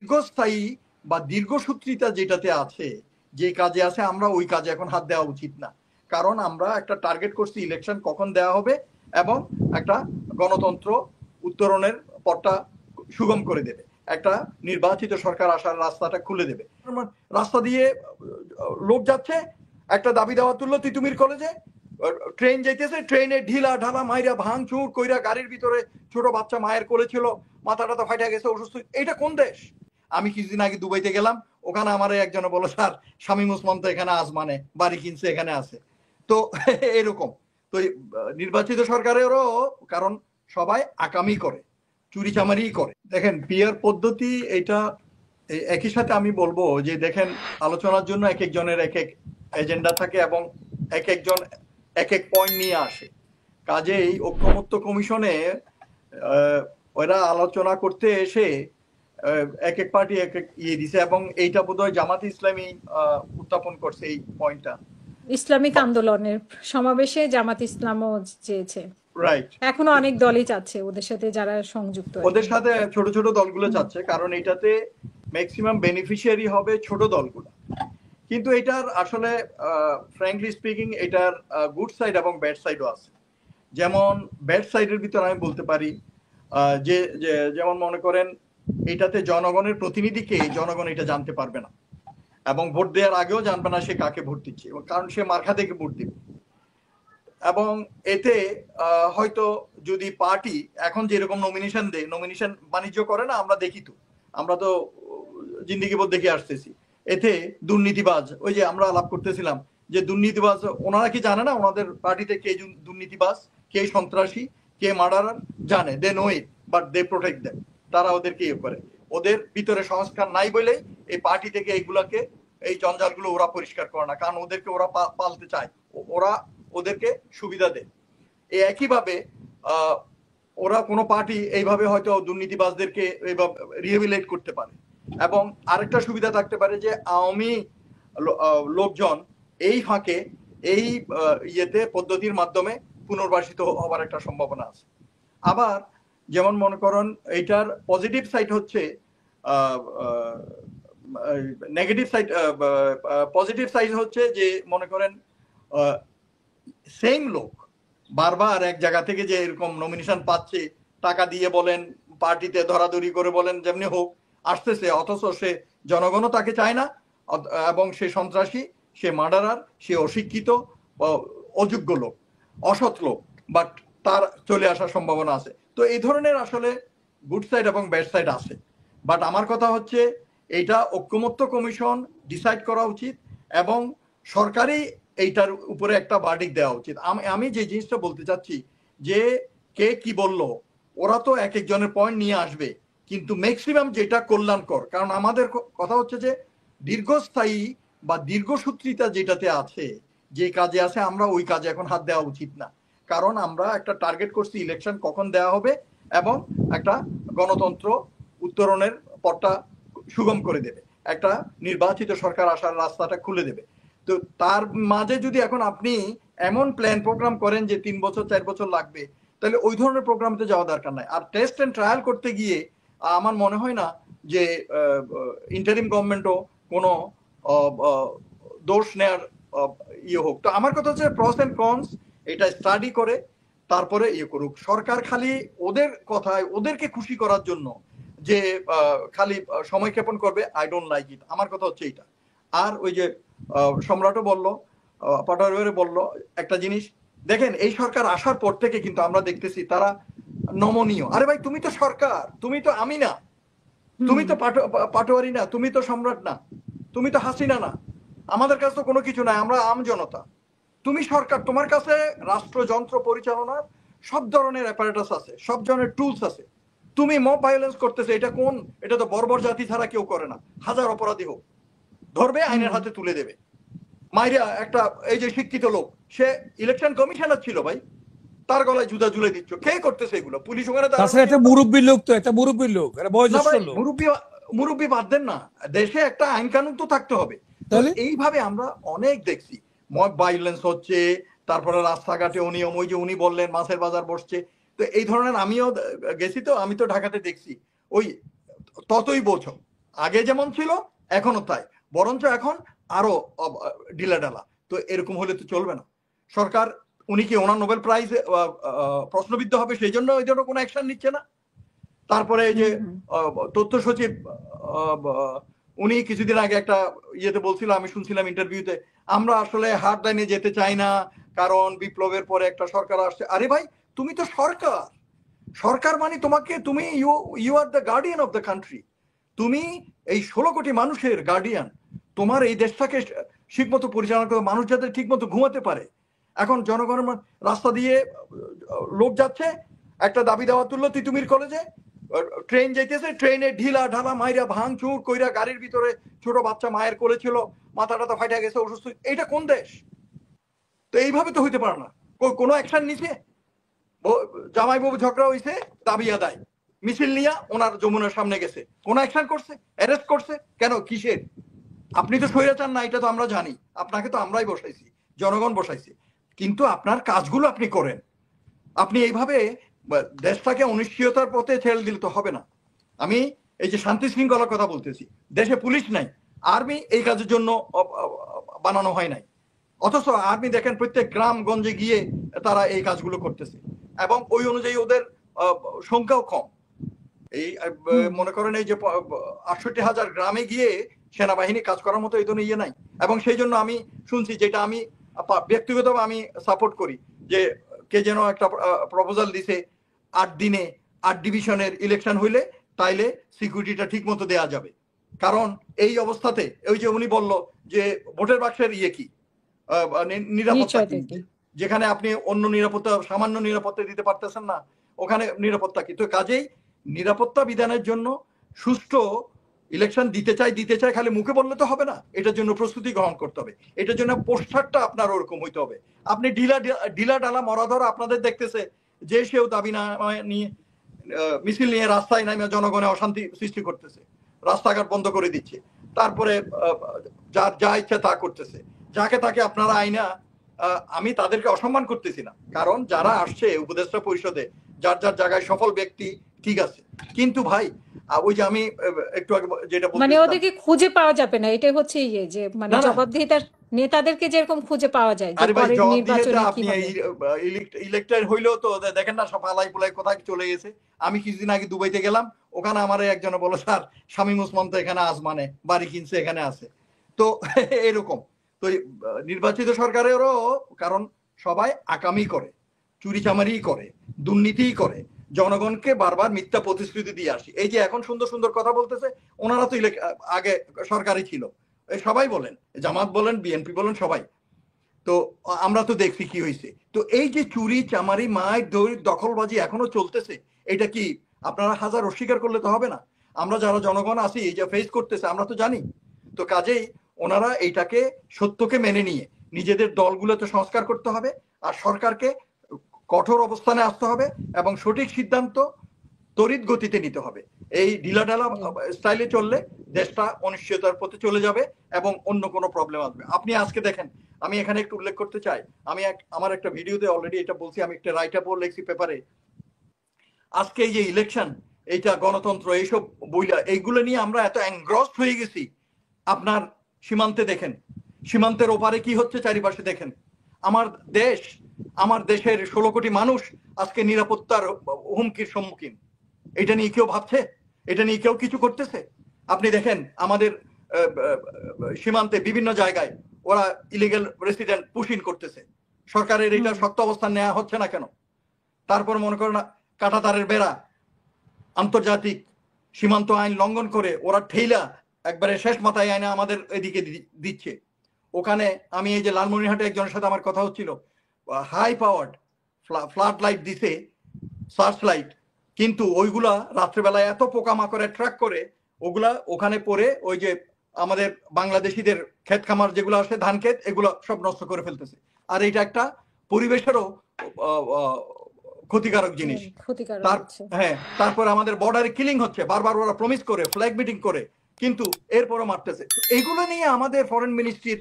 দীর্ঘস্থায়ী বা দীর্ঘসূত্রিতা যেটাতে আছে, যে কাজে আছে, আমরা ওই কাজে এখন হাত দেওয়া উচিত না। কারণ আমরা একটা টার্গেট করছি ইলেকশন কখন দেওয়া হবে এবং একটা গণতন্ত্র উত্তরণের পথটা সুগম করে দেবে, একটা নির্বাচিত সরকার আসার রাস্তাটা খুলে দেবে। রাস্তা দিয়ে লোক যাচ্ছে, একটা দাবি দেওয়া তুললো তিতুমির কলেজে, ট্রেন যাইতেছে, ট্রেনে ঢিলা ঢালা মাইরা ভাঙচুর কইরা, গাড়ির ভিতরে ছোট বাচ্চা মায়ের কোলে ছিল, মাথা টাথা ফাইটা গেছে, অসুস্থ। এটা কোন দেশ? আমি কিছুদিন আগে দুবাইতে গেলাম, ওখানে আমার একজনে বলো, স্যার শামীম ওসমান তো এখানে আজমানে বাড়ি কিনছে, এখানে আছে। তো এরকম তো নির্বাচিত সরকারেরও, কারণ সবাই আকামি করে, চুরি চামারি করে। দেখেন পিয়ার পদ্ধতি এটা একই সাথে আমি বলবো যে দেখেন, আলোচনার জন্য এক একজনের এক এক এজেন্ডা থাকে এবং এক একজন এক এক পয়েন্ট নিয়ে আসে। কাজেই ঐকমত্য কমিশনে ওরা আলোচনা করতে এসে এক এক পার্টি এক এক ইয়ে দিছে, এবং এইটা বোধহয় জামাত ইসলামী উত্থাপন করছে এই পয়েন্টটা। ইসলামিক আন্দোলনের সমাবেশে জামাত ইসলামও চেয়েছে, রাইট, এখনো অনেক দলই চাচ্ছে ওদের সাথে, যারা সংযুক্ত ওদের সাথে ছোট ছোট দলগুলো চাচ্ছে, কারণ এটাতে ম্যাক্সিমাম বেনিফিশিয়ারি হবে ছোট দলগুলো। কিন্তু এটার আসলে ফ্র্যাঙ্কলি স্পিকিং এটার গুড সাইড এবং ব্যাড সাইডও আছে। যেমন ব্যাড সাইডের ভিতরে আমি বলতে পারি যে যেমন মনে করেন এটাতে জনগণের প্রতিনিধিকে জনগণ এটা জানতে পারবে না, এবং ভোট দেওয়ার আগেও জানবে না সে কাকে ভোট দিচ্ছে, কারণ সে মার্কা থেকে ভোট দিবে। এবং এতে হয়তো যদি পার্টি এখন যেরকম নমিনেশন দেয়, নমিনেশন বাণিজ্য করে না, আমরা দেখি তো, আমরা তো জিন্দিগি বোধ দেখে আসতেছি, এতে দুর্নীতিবাজ, ওই যে আমরা আলাপ করতেছিলাম যে দুর্নীতিবাজ, ওনারা কি জানে না ওনাদের পার্টিতে কে দুর্নীতিবাজ, কে সন্ত্রাসী, কে মার্ডারার? জানে, they know it, but they protect them. তারা ওদেরকে ইয়ে করে, ওদের ভিতরে সংস্কার নাই বলেই এই পার্টি থেকে এইগুলাকে, এই জঞ্জালগুলো ওরা পরিষ্কার করে না, কারণ ওদেরকে ওরা পালতে চায়, ওরা ওদেরকে সুবিধা দেয়। এই একইভাবে ওরা কোনো পার্টি এইভাবে হয়তো দুর্নীতিবাজদেরকে এইভাবে রিহেবিলেট করতে পারে। এবং আরেকটা সুবিধা থাকতে পারে যে আওয়ামী লোকজন এই ফাঁকে এই ইয়েতে পদ্ধতির মাধ্যমে পুনর্বাসিত হওয়ার একটা সম্ভাবনা আছে। আবার যেমন মনে করেন এইটার পজিটিভ সাইড হচ্ছে, নেগেটিভ সাইড, পজিটিভ সাইড হচ্ছে যে মনে করেন সেম লোক বারবার এক জায়গা থেকে যে এরকম নমিনেশন পাচ্ছে, টাকা দিয়ে বলেন, পার্টিতে ধরাধরি করে বলেন, যেমনি হোক আসতেছে, অথচ সে জনগণও তাকে চায় না, এবং সে সন্ত্রাসী, সে মার্ডারার, সে অশিক্ষিত, অযোগ্য লোক, অসৎ লোক, বাট তার চলে আসার সম্ভাবনা আছে। তো এই ধরনের আসলে গুড সাইড এবং ব্যাড সাইড আছে। বাট আমার কথা হচ্ছে এইটা ঐকমত্য কমিশন ডিসাইড করা উচিত, এবং সরকারি এইটার উপরে একটা ভার্ডিক্ট দেওয়া উচিত। আমি যে জিনিসটা বলতে চাচ্ছি যে কে কি বললো, ওরা তো এক একজনের পয়েন্ট নিয়ে আসবে, কিন্তু ম্যাক্সিমাম যেটা কল্যাণকর, কারণ আমাদের কথা হচ্ছে যে দীর্ঘস্থায়ী বা দীর্ঘসূত্রিতা যেটাতে আছে, যে কাজে আছে, আমরা ওই কাজে এখন হাত দেওয়া উচিত না। কারণ আমরা একটা টার্গেট করছি ইলেকশন কখন দেওয়া হবে এবং একটা গণতন্ত্র উত্তরণের পথটা সুগম করে দেবে, একটা নির্বাচিত সরকার আসার রাস্তাটা খুলে দেবে। তো তার মাঝে যদি এখন আপনি এমন প্ল্যান প্রোগ্রাম করেন যে 3 বছর 4 বছর লাগবে, তাহলে ওই ধরনের প্রোগ্রামতে যাওয়া দরকার নাই। আর টেস্ট এন্ড ট্রায়াল করতে গিয়ে আমার মনে হয় না যে ইন্টারিম গভর্নমেন্টও কোনো দোষ নেয়ার ইয়ে হোক। তো আমার কথা হচ্ছে প্রস এন্ড কনস এটা স্টাডি করে তারপরে ইয়ে করুক সরকার। খালি ওদের কথায় ওদেরকে খুশি করার জন্য যে খালি সময় ক্ষেপণ করবে, আই ডোন্ট লাইক ইট। আমার কথা হচ্ছে এইটা। আর ওই যে সম্রাটও বললো, পাটোয়ারি বললো একটা জিনিস, দেখেন এই সরকার আসার পর থেকে কিন্তু আমরা দেখতেছি তারা নমনীয়। আরে ভাই, তুমি তো সরকার, তুমি তো আমি না, তুমি তো পাটোয়ারি না, তুমি তো সম্রাট না, তুমি তো হাসিনা না, আমাদের কাছে তো কোনো কিছু নাই, আমরা আম জনতা। তুমি সরকার, তোমার কাছে রাষ্ট্রযন্ত্র পরিচালনার সব ধরনের অ্যাপারেটাস আছে, সব ধরনের টুলস আছে। তুমি মব ভায়োলেন্স করতেছে, এটা কোন, এটা তো বর্বর জাতি ছাড়া কেউ করে না। হাজার অপরাধী হোক, ধরবে, আইনের হাতে তুলে দেবে। মাইরা একটা এই যে শিক্ষিত লোক, সে ইলেকশন কমিশনার ছিল ভাই, তার গলায় জুতা ঝুলে দিচ্ছ, কে করতেছে এগুলো? পুলিশ ওখানে একটা মুরব্বী লোক, তো একটা মুরব্বী লোক, একটা বয়োজ্যেষ্ঠ লোক। মুরব্বী বাদ দেন না, দেশে একটা আইন কানুন তো থাকতে হবে। এইভাবে আমরা অনেক দেখছি মব ভায়োলেন্স হচ্ছে, তারপরে রাস্তাঘাটে অনিয়ম, ওই যে উনি বললেন মাছের বাজার বসছে। তো এই ধরনের আমিও গেছি, তো আমি তো ঢাকাতে দেখছি, ওই ততই বোঝো, আগে যেমন ছিল এখনো তাই, বরঞ্চ এখন আরো ঢিলাঢালা। তো এরকম হলে তো চলবে না। সরকার উনি কি ওনার নোবেল প্রাইজ প্রশ্নবিদ্ধ হবে সেই জন্য ওই জন্য কোনো অ্যাকশন নিচ্ছে না? তারপরে এই যে তথ্য সচিব উনি কিছুদিন আগে একটা ইয়েতে বলছিল, আমি শুনছিলাম ইন্টারভিউতে, আমরা আসলে হার্ড লাইনে যেতে চাই না কারণ বিপ্লবের পরে একটা সরকার আসছে। আরে ভাই, তুমি তো সরকার, সরকার মানে তোমাকে, তুমি you are the guardian of the country, তুমি এই 16 কোটি মানুষের গার্ডিয়ান। তোমার এই দেশটাকে ঠিকমতো পরিচালনা করে, মানুষ যাতে ঠিকমতো ঘুমাতে পারে। এখন জনগণের রাস্তা দিয়ে লোক যাচ্ছে, একটা দাবি দেওয়া তুললো তিতুমির কলেজে, ট্রেন যাইতেছে, ট্রেনে ঢিলা ঢালা মাইরা ভাঙচুর কইরা, গাড়ির ভিতরে ছোট বাচ্চা মায়ের কোলে ছিল, মাথা টাথা ফাইটা গেছে, অসুস্থ। এইটা কোন দেশ? তো এইভাবে তো হইতে পারে না। কোনো অ্যাকশন নিছে? জামাই বাবু ঝগড়া হয়েছে, দাবি আদায়, মিছিল নিয়ে ওনার যমুনার সামনে গেছে, কোন অ্যাকশন করছে? অ্যারেস্ট করছে কেন? কিসের? আপনি তো স্বৈরাচার না, এটা তো আমরা জানি, আপনাকে তো আমরাই বসাইছি, জনগণ বসাইছি, কিন্তু আপনার কাজগুলো আপনি করেন। আপনি এইভাবে দেশটাকে অনিশ্চয়তার পথে ছেড়ে দিলে তো হবে না। আমি এই যে শান্তি শৃঙ্খলার কথা বলতেছি, দেশে পুলিশ নাই, আর্মি এই কাজের জন্য বানানো হয় নাই, অথচ আর্মি দেখেন প্রত্যেক গ্রাম গঞ্জে গিয়ে তারা এই কাজগুলো করতেছে, এবং ওই অনুযায়ী ওদের সংখ্যাও কম। এই মনে করেন এই যে 68,000 গ্রামে গিয়ে সেনাবাহিনী কাজ করার মতো এই ধরনের ইয়ে নাই। এবং সেই জন্য আমি শুনছি, যেটা আমি ব্যক্তিগতভাবে আমি সাপোর্ট করি, যে কে যেন একটা প্রপোজাল দিছে 8 দিনে 8 ডিভিশনের ইলেকশন হইলে তাইলে সিকিউরিটিটা ঠিক মতো দেওয়া যাবে। কারণ এই অবস্থাতে ওই যে উনি বলল যে ভোটের বাক্সের ইয়ে কি, নিরাপত্তা কি, যেখানে আপনি অন্য নিরাপত্তা, সামান্য নিরাপত্তা দিতে পারতেছেন না, ওখানে নিরাপত্তা কি? তো কাজেই নিরাপত্তা বিধানের জন্য সুষ্ঠু ইলেকশন দিতে চাই খালি মুখে বললে তো হবে না, এটার জন্য প্রস্তুতি গ্রহণ করতে হবে, এটার জন্য পোস্টারটা আপনার ওরকম হইতে হবে। আপনি ঢিলা ডালা মরাধর আপনাদের দেখতেছে, যে সেও দাবি না নিয়ে মিছিল নিয়ে রাস্তায় নামে জনগণে অশান্তি সৃষ্টি করতেছে, রাস্তাঘাট বন্ধ করে দিচ্ছে, তারপরে যার যা ইচ্ছা তা করতেছে, যাকে তাকে আপনারা আইনা। আমি তাদেরকে অসম্মান করতেছি না, কারণ যারা আসছে উপদেষ্টা পরিষদে যার যার জায়গায় সফল ব্যক্তি, ঠিক আছে, কিন্তু ভাই ওই যে আমি একটু আগে যেটা মানে ওদেরকে খুঁজে পাওয়া যাবে না, এটাই হচ্ছে ইয়ে, যে মানে জবাবদিহিতার নেতাদেরকে যেরকম খুঁজে পাওয়া যায় যে পরের নির্বাচনে আপনি ইলেক্টেড হইলেও তো দেখেন না সব আলাই পোলাই কোথায় চলে গেছে। আমি কিছুদিন আগে দুবাইতে গেলাম, ওখানে আমার একজনে বলো, স্যার শামীম ওসমান তো এখানে আসমানে বাড়ি কিনছে, এখানে আছে। তো এরকম তো নির্বাচিত সরকারেরও, কারণ সবাই আকামি করে, চুরি চামারি করে, দুর্নীতি করে, জনগণকে বারবার মিথ্যা প্রতিশ্রুতি দিয়ে আসি। এই যে এখন সুন্দর সুন্দর কথা বলতেছে, ওনারা তো আগে সরকারই ছিল, সবাই বলেন, জামাত বলেন, বিএনপি বলেন, সবাই তো আমরা তো দেখছি কি হয়েছে। তো এই যে চুরি চামারি মায়ের দখলবাজি এখনো চলতেছে, এটা কি আপনারা হাজার অস্বীকার করলে তো হবে না। আমরা যারা জনগণ আছি এই যে ফেস করতেছে, আমরা তো জানি। তো কাজেই ওনারা এইটাকে, সত্যকে মেনে নিয়ে নিজেদের দলগুলোতে সংস্কার করতে হবে, আর সরকারকে কঠোর অবস্থানে আসতে হবে, এবং সঠিক সিদ্ধান্ত তড়িৎ গতিতে নিতে হবে। এই ঢিলাঢালা স্টাইলে চললে দেশটা অনিশ্চয়তার পথে চলে যাবে এবং অন্য কোনো প্রবলেম আসবে। আপনি আজকে দেখেন, আমি এখানে একটু উল্লেখ করতে চাই, আমি আমার একটা ভিডিওতে অলরেডি এটা বলছি, আমি একটা রাইট আপ লিখছি পেপারে, আজকে এই যে ইলেকশন, এইটা গণতন্ত্র, এইসব বইলা এইগুলো নিয়ে আমরা এত এনগ্রসড হয়ে গেছি। আপনার সীমান্তে দেখেন, সীমান্তের ওপারে কি হচ্ছে চারিপাশে দেখেন। আমার দেশ, আমার দেশের 16 কোটি মানুষ আজকে নিরাপত্তার হুমকির সম্মুখীন। এটা নিয়ে কেউ ভাবছে? এটা নিয়ে কেউ কিছু করতেছে? আপনি দেখেন আমাদের সীমান্তে বিভিন্ন জায়গায় ওরা ইলিগাল রেসিডেন্ট পুশিং করতেছে, সরকারের এটা শক্ত অবস্থান নেওয়া হচ্ছে না কেন? তারপর মনে করেন কাঁটাতারের বেড়া, আন্তর্জাতিক সীমান্ত আইন লঙ্ঘন করে ওরা ঠেইলা একবারে শেষ মাথায় আইনে আমাদের এদিকে দিচ্ছে। ওখানে আমি এই যে লালমনিরহাটে একজনের সাথে আমার কথা হচ্ছিল, হাই পাওয়ার্ড ফ্লাড লাইট দিছে, সার্চ লাইট, কিন্তু ওইগুলা রাত্রেবেলায় এত পোকামাকড় অ্যাট্রাক্ট করে, ওগুলা ওখানে পড়ে ওই যে আমাদের বাংলাদেশিদের ক্ষেত খামার যেগুলো আসে, ধান ক্ষেত, এগুলো সব নষ্ট করে ফেলতেছে। আর এটা একটা পরিবেশেরও ক্ষতিকারক জিনিস। হ্যাঁ, তারপর আমাদের বর্ডারে কিলিং হচ্ছে, বারবার ওরা প্রমিস করে, ফ্ল্যাগ মিটিং করে, কিন্তু এরপরও মারতেছে। এগুলো নিয়ে আমাদের ফরেন মিনিস্ট্রির